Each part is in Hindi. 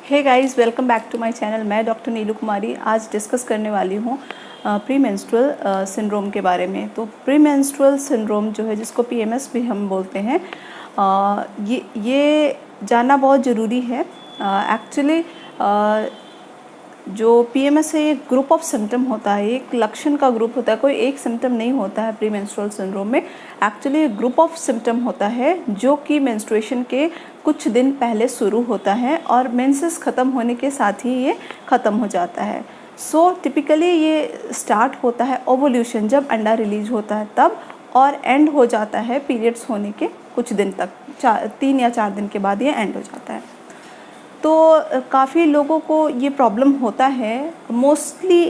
Hey guys, welcome back to my channel. मैं डॉक्टर नीलू कुमारी आज डिस्कस करने वाली हूँ प्री मेंस्ट्रुअल सिंड्रोम के बारे में। तो प्री मेंस्ट्रुअल सिंड्रोम जो है, जिसको पीएमएस भी हम बोलते हैं, ये जानना बहुत ज़रूरी है। एक्चुअली जो पीएमएस है, एक ग्रुप ऑफ सिम्टम होता है, एक लक्षण का ग्रुप होता है। कोई एक सिम्टम नहीं होता है प्री मेंस्ट्रुअल सिंड्रोम में। एक्चुअली एक ग्रुप ऑफ सिम्टम होता है जो कि मेंस्ट्रुएशन के कुछ दिन पहले शुरू होता है और मेंसेस ख़त्म होने के साथ ही ये ख़त्म हो जाता है। सो टिपिकली ये स्टार्ट होता है ओवुलेशन, जब अंडा रिलीज होता है तब, और एंड हो जाता है पीरियड्स होने के कुछ दिन तक, 3 या 4 दिन के बाद ये एंड हो जाता है। तो काफ़ी लोगों को ये प्रॉब्लम होता है। मोस्टली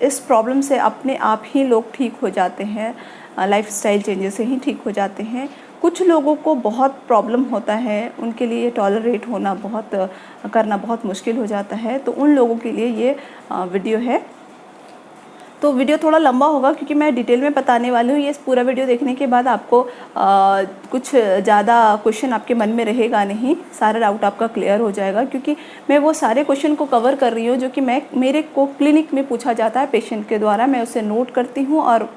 इस प्रॉब्लम से अपने आप ही लोग ठीक हो जाते हैं, लाइफस्टाइल चेंजेस से ही ठीक हो जाते हैं। कुछ लोगों को बहुत प्रॉब्लम होता है, उनके लिए टॉलरेट होना करना बहुत मुश्किल हो जाता है। तो उन लोगों के लिए ये वीडियो है। तो वीडियो थोड़ा लंबा होगा क्योंकि मैं डिटेल में बताने वाली हूँ। ये पूरा वीडियो देखने के बाद आपको कुछ ज़्यादा क्वेश्चन आपके मन में रहेगा नहीं, सारा डाउट आपका क्लियर हो जाएगा, क्योंकि मैं वो सारे क्वेश्चन को कवर कर रही हूँ जो कि मेरे को क्लिनिक में पूछा जाता है पेशेंट के द्वारा। मैं उसे नोट करती हूँ और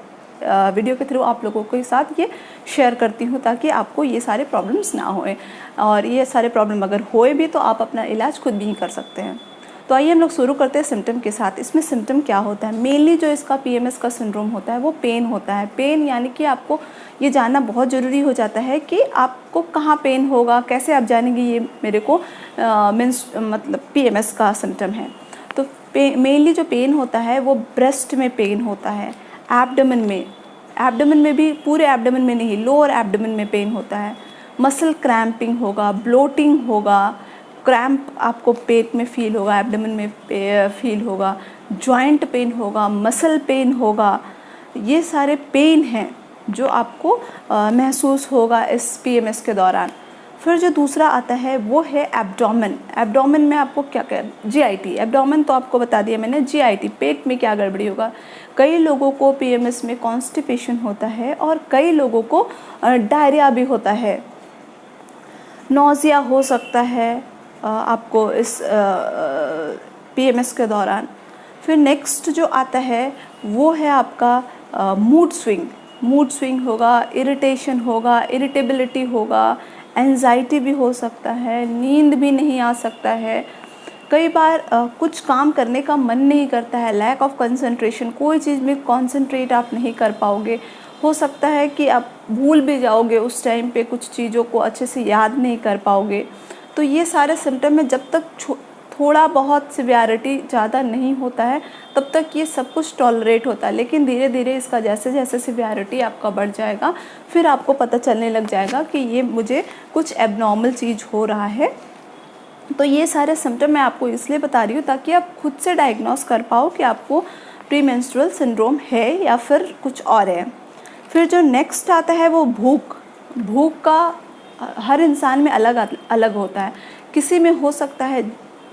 वीडियो के थ्रू आप लोगों के साथ ये शेयर करती हूँ ताकि आपको ये सारे प्रॉब्लम्स ना होए, और ये सारे प्रॉब्लम अगर होए भी तो आप अपना इलाज खुद भी कर सकते हैं। तो आइए हम लोग शुरू करते हैं सिम्टम के साथ। इसमें सिम्टम क्या होता है? मेनली जो इसका पीएमएस का सिंड्रोम होता है वो पेन होता है। पेन यानी कि आपको ये जानना बहुत ज़रूरी हो जाता है कि आपको कहाँ पेन होगा, कैसे आप जानेंगे ये मेरे को मतलब पीएमएस का सिम्टम है। तो मेनली जो पेन होता है वो ब्रेस्ट में पेन होता है, एब्डोमेन में भी, पूरे एब्डोमेन में नहीं, लोअर एब्डोमेन में पेन होता है। मसल क्रैम्पिंग होगा, ब्लोटिंग होगा, क्रैम्प आपको पेट में फील होगा, एब्डोमेन में फील होगा, जॉइंट पेन होगा, मसल पेन होगा। ये सारे पेन हैं जो आपको महसूस होगा इस पीएमएस के दौरान। फिर जो दूसरा आता है वो है एब्डोमेन। एब्डोमेन में आपको क्या जीआईटी, एब्डोमेन तो आपको बता दिया मैंने। जीआईटी, पेट में क्या गड़बड़ी होगा। कई लोगों को पीएमएस में कॉन्स्टिपेशन होता है और कई लोगों को डायरिया भी होता है, नोज़िया हो सकता है आपको इस पीएमएस के दौरान। फिर नेक्स्ट जो आता है वो है आपका मूड स्विंग होगा, इरिटेशन होगा, इरिटेबिलिटी होगा, एंजाइटी भी हो सकता है, नींद भी नहीं आ सकता है। कई बार कुछ काम करने का मन नहीं करता है, लैक ऑफ कंसंट्रेशन, कोई चीज़ में कंसंट्रेट आप नहीं कर पाओगे। हो सकता है कि आप भूल भी जाओगे उस टाइम पे, कुछ चीज़ों को अच्छे से याद नहीं कर पाओगे। तो ये सारे सिम्टम में जब तक थोड़ा बहुत सिवियरिटी ज़्यादा नहीं होता है तब तक ये सब कुछ टॉलरेट होता है, लेकिन धीरे धीरे इसका जैसे जैसे सिवियरिटी आपका बढ़ जाएगा फिर आपको पता चलने लग जाएगा कि ये मुझे कुछ एबनॉर्मल चीज़ हो रहा है। तो ये सारे सिम्टम मैं आपको इसलिए बता रही हूँ ताकि आप खुद से डायग्नोस कर पाओ कि आपको प्री मेंस्ट्रुअल सिंड्रोम है या फिर कुछ और है। फिर जो नेक्स्ट आता है वो भूख का हर इंसान में अलग अलग होता है। किसी में हो सकता है,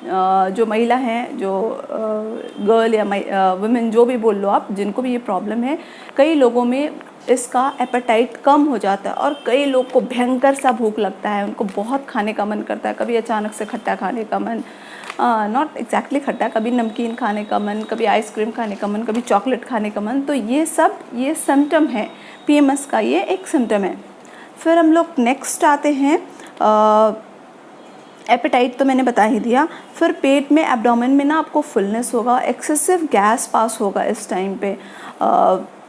जो महिला हैं, जो गर्ल या वुमेन, जो भी बोल लो आप, जिनको भी ये प्रॉब्लम है, कई लोगों में इसका एपेटाइट कम हो जाता है और कई लोग को भयंकर सा भूख लगता है, उनको बहुत खाने का मन करता है। कभी अचानक से खट्टा खाने का मन, नॉट एग्जैक्टली खट्टा, कभी नमकीन खाने का मन, कभी आइसक्रीम खाने का मन, कभी चॉकलेट खाने का मन। तो ये सिम्टम है पीएमएस का, ये एक सिम्टम है। फिर हम लोग नेक्स्ट आते हैं, एपेटाइट तो मैंने बता ही दिया। फिर पेट में, एब्डोमेन में ना आपको फुलनेस होगा, एक्सेसिव गैस पास होगा इस टाइम पे।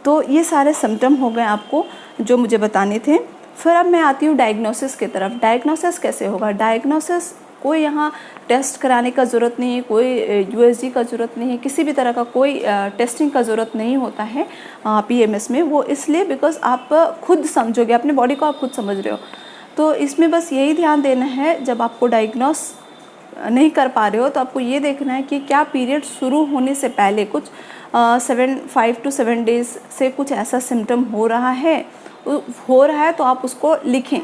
तो ये सारे सिम्टम हो गए आपको जो मुझे बताने थे। फिर अब मैं आती हूँ डायग्नोसिस की तरफ। डायग्नोसिस कैसे होगा? डायग्नोसिस कोई यहाँ टेस्ट कराने का ज़रूरत नहीं है, कोई यूएसजी का ज़रूरत नहीं है, किसी भी तरह का कोई टेस्टिंग का ज़रूरत नहीं होता है पीएमएस में। वो इसलिए बिकॉज आप खुद समझोगे, अपने बॉडी को आप खुद समझ रहे हो। तो इसमें बस यही ध्यान देना है, जब आपको डायग्नोस नहीं कर पा रहे हो तो आपको ये देखना है कि क्या पीरियड शुरू होने से पहले कुछ 5 to 7 डेज से कुछ ऐसा सिम्टम हो रहा है तो आप उसको लिखें।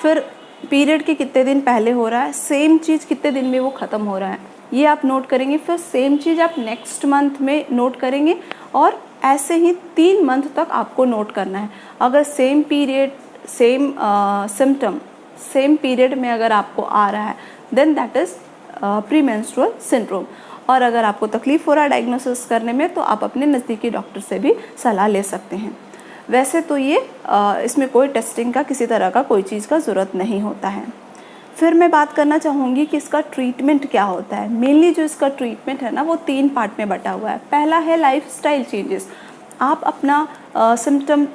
फिर पीरियड के कितने दिन पहले हो रहा है, सेम चीज़ कितने दिन में वो ख़त्म हो रहा है, ये आप नोट करेंगे। फिर सेम चीज़ आप नेक्स्ट मंथ में नोट करेंगे और ऐसे ही 3 मंथ तक आपको नोट करना है। अगर same period, same symptom, same period में अगर आपको आ रहा है, then that is premenstrual syndrome. और अगर आपको तकलीफ़ हो रहा है डायग्नोसिस करने में तो आप अपने नज़दीकी डॉक्टर से भी सलाह ले सकते हैं। वैसे तो ये इसमें कोई टेस्टिंग का किसी तरह का कोई चीज़ का ज़रूरत नहीं होता है। फिर मैं बात करना चाहूँगी कि इसका ट्रीटमेंट क्या होता है। मेनली जो इसका ट्रीटमेंट है ना वो 3 पार्ट में बटा हुआ है। पहला है लाइफस्टाइल चेंजेस। आप अपना सिम्टम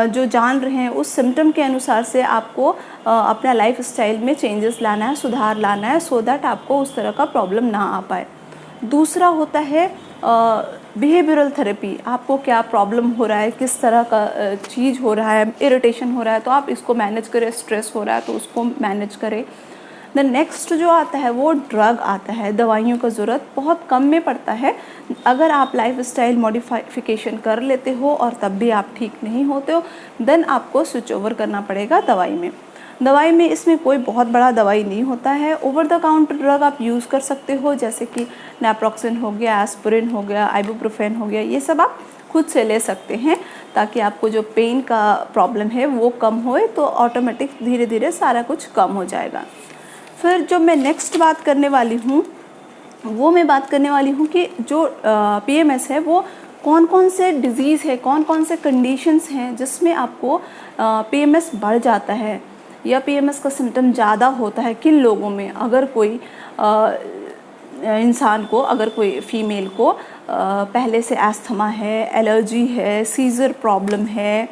जो जान रहे हैं उस सिम्टम के अनुसार से आपको अपना लाइफस्टाइल में चेंजेस लाना है, सुधार लाना है, सो दैट आपको उस तरह का प्रॉब्लम ना आ पाए। दूसरा होता है बिहेवियरल थेरेपी। आपको क्या प्रॉब्लम हो रहा है, किस तरह का चीज़ हो रहा है, इरिटेशन हो रहा है तो आप इसको मैनेज करें, स्ट्रेस हो रहा है तो उसको मैनेज करें। द नेक्स्ट जो आता है वो ड्रग आता है। दवाइयों का ज़रूरत बहुत कम में पड़ता है। अगर आप लाइफस्टाइल मॉडिफिकेशन कर लेते हो और तब भी आप ठीक नहीं होते हो, देन आपको स्विच ओवर करना पड़ेगा दवाई में। दवाई में इसमें कोई बहुत बड़ा दवाई नहीं होता है। ओवर द काउंटर ड्रग आप यूज़ कर सकते हो, जैसे कि नैप्रोक्सेन हो गया, एस्पिरिन हो गया, आइबुप्रोफेन हो गया, ये सब आप खुद से ले सकते हैं ताकि आपको जो पेन का प्रॉब्लम है वो कम होए, तो ऑटोमेटिक धीरे धीरे सारा कुछ कम हो जाएगा। फिर जो मैं नेक्स्ट बात करने वाली हूँ वो मैं बात करने वाली हूँ कि जो PMS है वो कौन कौन से डिज़ीज़ है, कौन कौन से कंडीशंस हैं जिसमें आपको PMS बढ़ जाता है या PMS का सिम्टम ज़्यादा होता है, किन लोगों में। अगर कोई इंसान को, अगर कोई फीमेल को पहले से अस्थमा है, एलर्जी है, सीजर प्रॉब्लम है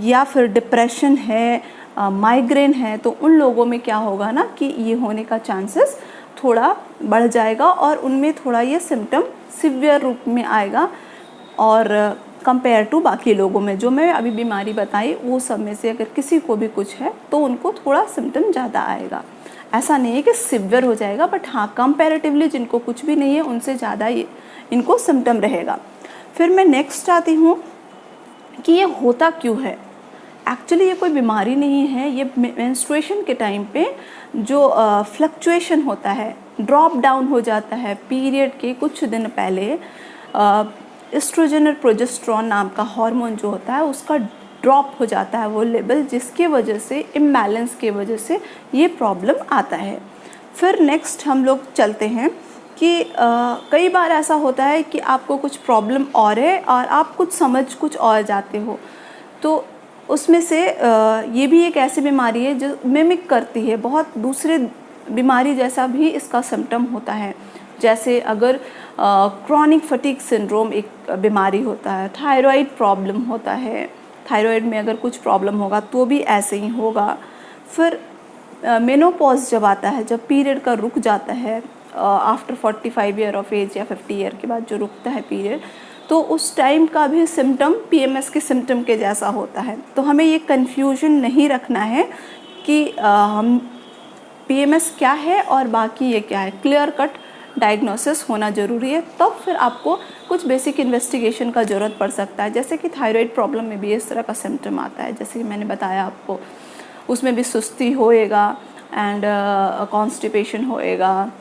या फिर डिप्रेशन है, माइग्रेन है, तो उन लोगों में क्या होगा ना कि ये होने का चांसेस थोड़ा बढ़ जाएगा और उनमें थोड़ा ये सिम्टम सिवियर रूप में आएगा। और कंपेयर टू बाकी लोगों में जो मैं अभी बीमारी बताई वो सब में से अगर किसी को भी कुछ है तो उनको थोड़ा सिम्टम ज़्यादा आएगा। ऐसा नहीं है कि सिवियर हो जाएगा, बट हाँ कंपैरेटिवली जिनको कुछ भी नहीं है उनसे ज़्यादा ये इनको सिम्टम रहेगा। फिर मैं नेक्स्ट आती हूँ कि ये होता क्यों है। एक्चुअली ये कोई बीमारी नहीं है, ये मेंस्ट्रुएशन के टाइम पे जो फ्लक्चुएशन होता है, ड्रॉप डाउन हो जाता है पीरियड के कुछ दिन पहले। एस्ट्रोजन और प्रोजेस्टेरॉन नाम का हार्मोन जो होता है उसका ड्रॉप हो जाता है वो लेवल, जिसके वजह से इम्बैलेंस की वजह से ये प्रॉब्लम आता है। फिर नेक्स्ट हम लोग चलते हैं कि कई बार ऐसा होता है कि आपको कुछ प्रॉब्लम और है और आप कुछ समझ कुछ और जाते हो, तो उसमें से ये भी एक ऐसी बीमारी है जो मिमिक करती है, बहुत दूसरे बीमारी जैसा भी इसका सिम्टम होता है। जैसे अगर क्रॉनिक फटीग सिंड्रोम एक बीमारी होता है, थायराइड प्रॉब्लम होता है, थायराइड में अगर कुछ प्रॉब्लम होगा तो भी ऐसे ही होगा। फिर मेनोपॉज जब आता है, जब पीरियड का रुक जाता है आफ्टर 45 ईयर ऑफ एज या 50 ईयर के बाद जो रुकता है पीरियड, तो उस टाइम का भी सिम्टम PMS के सिम्टम के जैसा होता है। तो हमें ये कन्फ्यूजन नहीं रखना है कि हम PMS क्या है और बाकी ये क्या है। क्लियर कट डायग्नोसिस होना ज़रूरी है, तब फिर आपको कुछ बेसिक इन्वेस्टिगेशन का ज़रूरत पड़ सकता है। जैसे कि थायराइड प्रॉब्लम में भी इस तरह का सिम्टम आता है, जैसे कि मैंने बताया आपको, उसमें भी सुस्ती होएगा एंड कॉन्स्टिपेशन होएगा,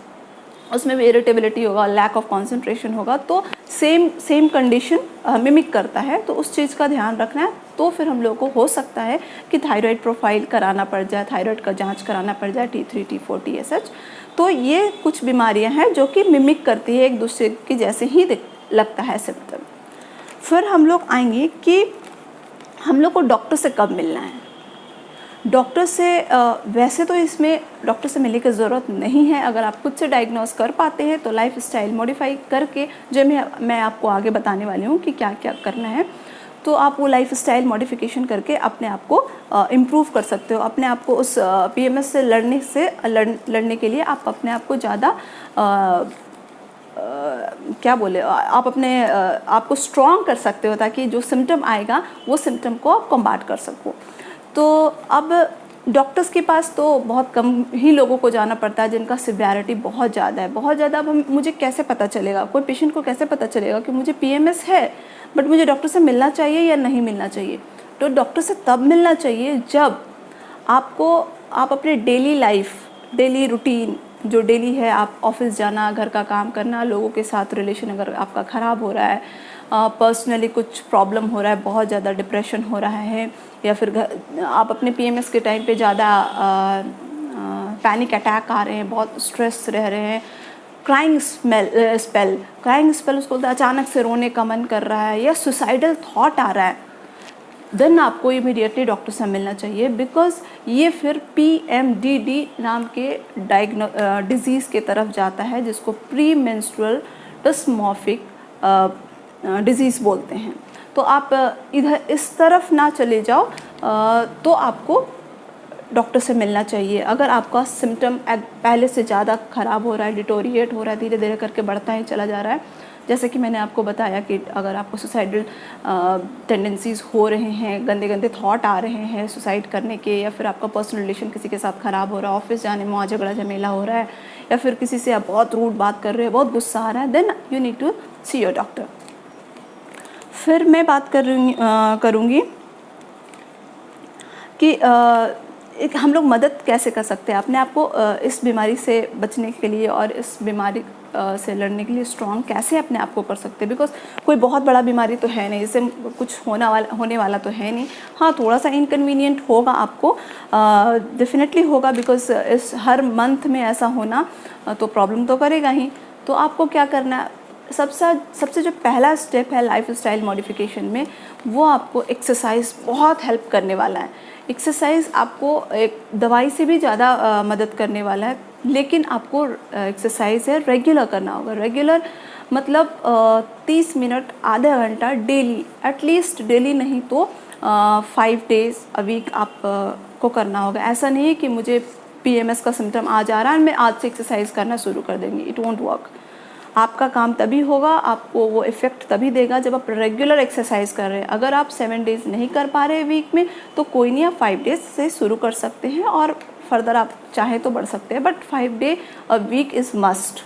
उसमें भी इरिटेबिलिटी होगा, लैक ऑफ कंसंट्रेशन होगा। तो सेम कंडीशन मिमिक करता है, तो उस चीज़ का ध्यान रखना है। तो फिर हम लोगों को हो सकता है कि थायराइड प्रोफाइल कराना पड़ जाए, थायराइड का जांच कराना पड़ जाए, T3 T4 TSH। तो ये कुछ बीमारियां हैं जो कि मिमिक करती है, एक दूसरे की जैसे ही लगता है सिम्टम। फिर हम लोग आएंगे कि हम लोग को डॉक्टर से कब मिलना है। डॉक्टर से वैसे तो इसमें डॉक्टर से मिलने की ज़रूरत नहीं है। अगर आप खुद से डायग्नोस कर पाते हैं तो लाइफ स्टाइल मॉडिफाई करके, जो मैं आपको आगे बताने वाली हूँ कि क्या क्या करना है, तो आप वो लाइफ स्टाइल मॉडिफिकेशन करके अपने आप को इम्प्रूव कर सकते हो। अपने आप को उस PMS से लड़ने के लिए आप अपने आप को ज़्यादा क्या बोले, आप अपने आप को स्ट्रॉन्ग कर सकते हो ताकि जो सिम्टम आएगा वो सिम्टम को आप कॉम्बैट कर सको। तो अब डॉक्टर्स के पास तो बहुत कम ही लोगों को जाना पड़ता है जिनका सिवियरिटी बहुत ज़्यादा है, बहुत ज़्यादा। अब मुझे कैसे पता चलेगा, कोई पेशेंट को कैसे पता चलेगा कि मुझे PMS है बट मुझे डॉक्टर से मिलना चाहिए या नहीं मिलना चाहिए। तो डॉक्टर से तब मिलना चाहिए जब आप अपने डेली लाइफ, डेली रूटीन जो डेली है, आप ऑफिस जाना, घर का काम करना, लोगों के साथ रिलेशन अगर आपका ख़राब हो रहा है, पर्सनली कुछ प्रॉब्लम हो रहा है, बहुत ज़्यादा डिप्रेशन हो रहा है, या फिर आप अपने PMS के टाइम पे ज़्यादा पैनिक अटैक आ रहे हैं, बहुत स्ट्रेस रह रहे हैं, क्राइंग स्पेल उसको बोलते हैं, अचानक से रोने का मन कर रहा है या सुसाइडल थॉट आ रहा है, देन आपको इमीडिएटली डॉक्टर से मिलना चाहिए, बिकॉज ये फिर PMDD नाम के डिजीज़ के तरफ जाता है, जिसको प्री मेंस्ट्रुअल डिस्मॉर्फिक डिजीज़ बोलते हैं। तो आप इधर इस तरफ ना चले जाओ, तो आपको डॉक्टर से मिलना चाहिए। अगर आपका सिम्टम पहले से ज़्यादा ख़राब हो रहा है, डिटोरिएट हो रहा है, धीरे धीरे करके बढ़ता ही चला जा रहा है, जैसे कि मैंने आपको बताया कि अगर आपको सुसाइडल टेंडेंसीज़ हो रहे हैं, गंदे गंदे थॉट आ रहे हैं सुसाइड करने के, या फिर आपका पर्सनल रिलेशन किसी के साथ ख़राब हो रहा है, ऑफिस जाने में वहाँ झगड़ा झमेला हो रहा है, या फिर किसी से आप बहुत रूड बात कर रहे हो, बहुत गुस्सा आ रहा है, then you need to see your doctor. फिर मैं बात करूँगी कि हम लोग मदद कैसे कर सकते हैं अपने आप को इस बीमारी से बचने के लिए, और इस बीमारी से लड़ने के लिए स्ट्रॉन्ग कैसे अपने आप को कर सकते हैं। बिकॉज कोई बहुत बड़ा बीमारी तो है नहीं, इससे कुछ होने वाला तो है नहीं। हाँ, थोड़ा सा इनकन्वीनियंट होगा आपको, डेफिनेटली होगा, बिकॉज इस हर मंथ में ऐसा होना तो प्रॉब्लम तो करेगा ही। तो आपको क्या करना है, सबसे जो पहला स्टेप है लाइफस्टाइल मॉडिफिकेशन में, वो आपको एक्सरसाइज बहुत हेल्प करने वाला है। एक्सरसाइज आपको एक दवाई से भी ज़्यादा मदद करने वाला है, लेकिन आपको एक्सरसाइज है रेगुलर करना होगा। रेगुलर मतलब 30 मिनट, आधा घंटा डेली, एटलीस्ट डेली नहीं तो 5 डेज अ वीक आप को करना होगा। ऐसा नहीं है कि मुझे PMS का सिम्टम आ जा रहा है मैं आज से एक्सरसाइज करना शुरू कर देंगे, इट वोंट वर्क। आपका काम तभी होगा, आपको वो इफ़ेक्ट तभी देगा जब आप रेगुलर एक्सरसाइज कर रहे हैं। अगर आप 7 डेज़ नहीं कर पा रहे वीक में तो कोई नहीं, आप 5 डेज़ से शुरू कर सकते हैं और फर्दर आप चाहे तो बढ़ सकते हैं, but 5 day a week is must.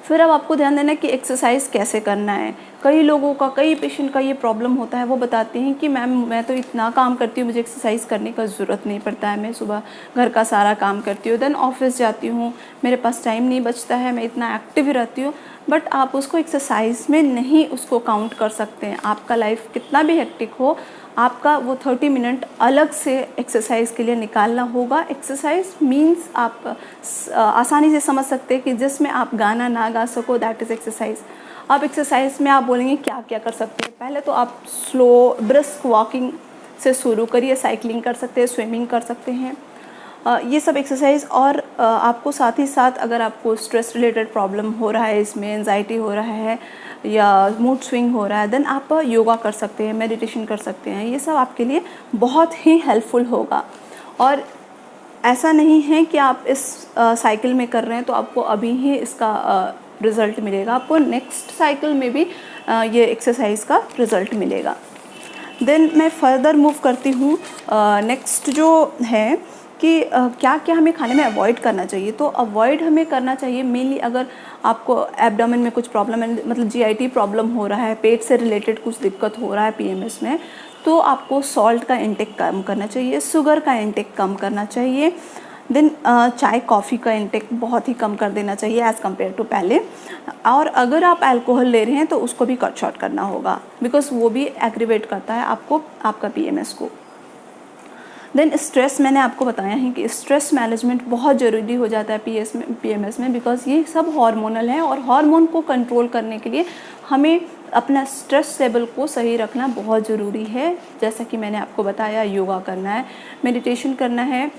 फिर अब आपको ध्यान देना है कि एक्सरसाइज कैसे करना है। कई लोगों का, कई पेशेंट का ये प्रॉब्लम होता है, वो बताते हैं कि मैम मैं तो इतना काम करती हूँ, मुझे एक्सरसाइज करने का ज़रूरत नहीं पड़ता है, मैं सुबह घर का सारा काम करती हूँ, देन ऑफिस जाती हूँ, मेरे पास टाइम नहीं बचता है, मैं इतना एक्टिव रहती हूँ। बट आप उसको एक्सरसाइज में नहीं उसको काउंट कर सकते हैं। आपका लाइफ कितना भी हेक्टिक हो, आपका वो 30 मिनट अलग से एक्सरसाइज के लिए निकालना होगा। एक्सरसाइज मीन्स आप आसानी से समझ सकते हैं कि जिसमें आप गाना ना गा सको, दैट इज़ एक्सरसाइज। अब एक्सरसाइज में आप बोलेंगे क्या क्या कर सकते हैं। पहले तो आप स्लो ब्रिस्क वॉकिंग से शुरू करिए, साइकिलिंग कर सकते हैं, स्विमिंग कर सकते हैं, ये सब एक्सरसाइज। और आपको साथ ही साथ अगर आपको स्ट्रेस रिलेटेड प्रॉब्लम हो रहा है, इसमें एंजाइटी हो रहा है या मूड स्विंग हो रहा है, देन आप योगा कर सकते हैं, मेडिटेशन कर सकते हैं। ये सब आपके लिए बहुत ही हेल्पफुल होगा। और ऐसा नहीं है कि आप इस साइकिल में कर रहे हैं तो आपको अभी ही इसका रिज़ल्ट मिलेगा, आपको नेक्स्ट साइकिल में भी ये एक्सरसाइज का रिज़ल्ट मिलेगा। देन मैं फर्दर मूव करती हूँ। नेक्स्ट जो है कि क्या क्या हमें खाने में अवॉइड करना चाहिए। तो अवॉइड हमें करना चाहिए मेनली, अगर आपको एब्डोमेन में कुछ प्रॉब्लम है, मतलब GIT प्रॉब्लम हो रहा है, पेट से रिलेटेड कुछ दिक्कत हो रहा है PMS में, तो आपको सॉल्ट का इंटेक कम करना चाहिए, शुगर का इंटेक कम करना चाहिए। देन चाय कॉफ़ी का इंटेक बहुत ही कम कर देना चाहिए एज़ कम्पेयर टू पहले। और अगर आप अल्कोहल ले रहे हैं तो उसको भी कट शॉर्ट करना होगा, बिकॉज वो भी एग्रीवेट करता है आपको, आपका PMS को। देन स्ट्रेस, मैंने आपको बताया है कि स्ट्रेस मैनेजमेंट बहुत ज़रूरी हो जाता है PMS में, बिकॉज ये सब हार्मोनल है और हार्मोन को कंट्रोल करने के लिए हमें अपना स्ट्रेस लेवल को सही रखना बहुत ज़रूरी है। जैसा कि मैंने आपको बताया, योगा करना है, मेडिटेशन करना है,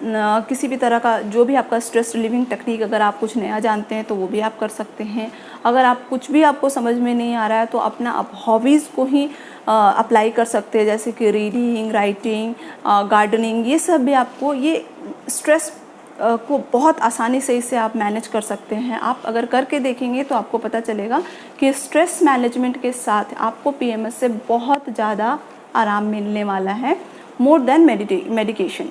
किसी भी तरह का जो भी आपका स्ट्रेस रिलीविंग टेक्निक, अगर आप कुछ नया जानते हैं तो वो भी आप कर सकते हैं। अगर आप कुछ भी आपको समझ में नहीं आ रहा है तो अपना आप हॉबीज़ को ही अप्लाई कर सकते हैं, जैसे कि रीडिंग, राइटिंग, गार्डनिंग, ये सब भी आपको ये स्ट्रेस को बहुत आसानी से इससे आप मैनेज कर सकते हैं। आप अगर करके देखेंगे तो आपको पता चलेगा कि स्ट्रेस मैनेजमेंट के साथ आपको PMS से बहुत ज़्यादा आराम मिलने वाला है, मोर देन मेडिकेशन।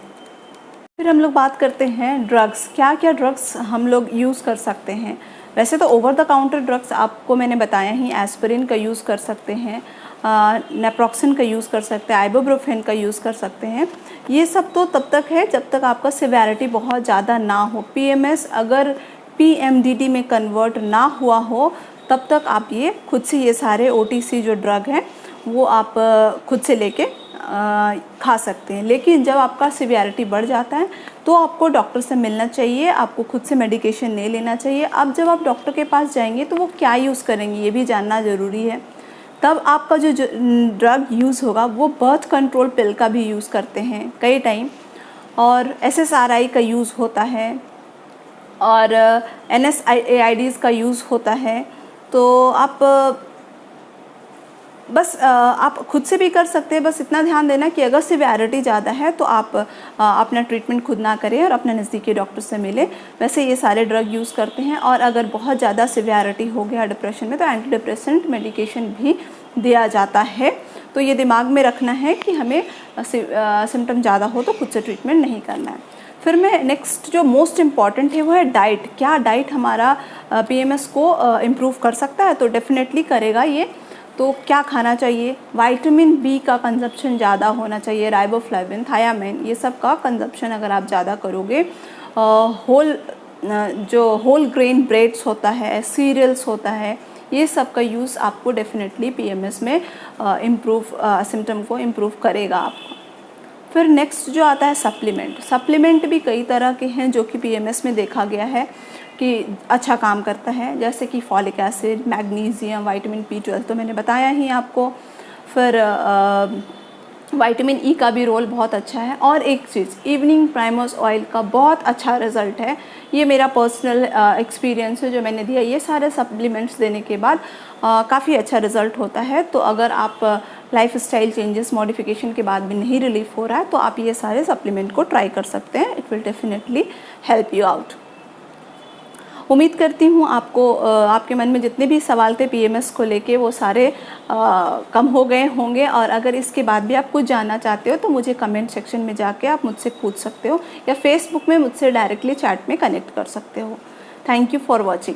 फिर हम लोग बात करते हैं ड्रग्स, क्या क्या ड्रग्स हम लोग यूज़ कर सकते हैं। वैसे तो ओवर द काउंटर ड्रग्स आपको मैंने बताया ही, एस्पिरिन का यूज़ कर सकते हैं, नेप्रोक्सिन का यूज़ कर सकते हैं, आइबुप्रोफेन का यूज़ कर सकते हैं। ये सब तो तब तक है जब तक आपका सिवेरिटी बहुत ज़्यादा ना हो। PMS अगर PMDD में कन्वर्ट ना हुआ हो तब तक आप ये खुद से ये सारे OTC जो ड्रग हैं वो आप खुद से लेके खा सकते हैं। लेकिन जब आपका सिवियरिटी बढ़ जाता है तो आपको डॉक्टर से मिलना चाहिए, आपको खुद से मेडिकेशन नहीं लेना चाहिए। अब जब आप डॉक्टर के पास जाएंगे तो वो क्या यूज़ करेंगे ये भी जानना ज़रूरी है। तब आपका जो ड्रग यूज़ होगा वो बर्थ कंट्रोल पिल का भी यूज़ करते हैं कई टाइम, और SSRI का यूज़ होता है, और NSAIDs का यूज़ होता है। तो आप बस आप खुद से भी कर सकते हैं। बस इतना ध्यान देना कि अगर सिवियरिटी ज़्यादा है तो आप अपना ट्रीटमेंट खुद ना करें और अपने नज़दीकी डॉक्टर से मिलें। वैसे ये सारे ड्रग यूज़ करते हैं, और अगर बहुत ज़्यादा सिवियरिटी हो गया डिप्रेशन में तो एंटी डिप्रेसेंट मेडिकेशन भी दिया जाता है। तो ये दिमाग में रखना है कि हमें सिम्टम ज़्यादा हो तो खुद से ट्रीटमेंट नहीं करना है। फिर मैं नेक्स्ट जो मोस्ट इम्पॉर्टेंट है वो है डाइट। क्या डाइट हमारा PMS को इम्प्रूव कर सकता है? तो डेफिनेटली करेगा ये। तो क्या खाना चाहिए? विटामिन B का कंजप्शन ज़्यादा होना चाहिए, राइबोफ्लाविन, थायामाइन, ये सब का कंजप्शन अगर आप ज़्यादा करोगे, जो होल ग्रेन ब्रेड्स होता है, सीरियल्स होता है, ये सब का यूज़ आपको डेफिनेटली PMS में सिम्टम को इम्प्रूव करेगा आपको। फिर नेक्स्ट जो आता है सप्लीमेंट भी कई तरह के हैं जो कि PMS में देखा गया है कि अच्छा काम करता है, जैसे कि folic acid, magnesium, vitamin B12 तो मैंने बताया ही आपको। फिर विटामिन E का भी रोल बहुत अच्छा है। और एक चीज़, इवनिंग प्राइमर्स ऑयल का बहुत अच्छा रिज़ल्ट है। ये मेरा पर्सनल एक्सपीरियंस है जो मैंने दिया। ये सारे सप्लीमेंट्स देने के बाद काफ़ी अच्छा रिज़ल्ट होता है। तो अगर आप लाइफ स्टाइल चेंजेस मॉडिफिकेशन के बाद भी नहीं रिलीफ हो रहा है तो आप ये सारे सप्लीमेंट को ट्राई कर सकते हैं। It will definitely help you out. उम्मीद करती हूँ आपको आपके मन में जितने भी सवाल थे PMS को लेके वो सारे कम हो गए होंगे। और अगर इसके बाद भी आप कुछ जानना चाहते हो तो मुझे कमेंट सेक्शन में जाके आप मुझसे पूछ सकते हो, या फेसबुक में मुझसे डायरेक्टली चैट में कनेक्ट कर सकते हो। Thank you for watching.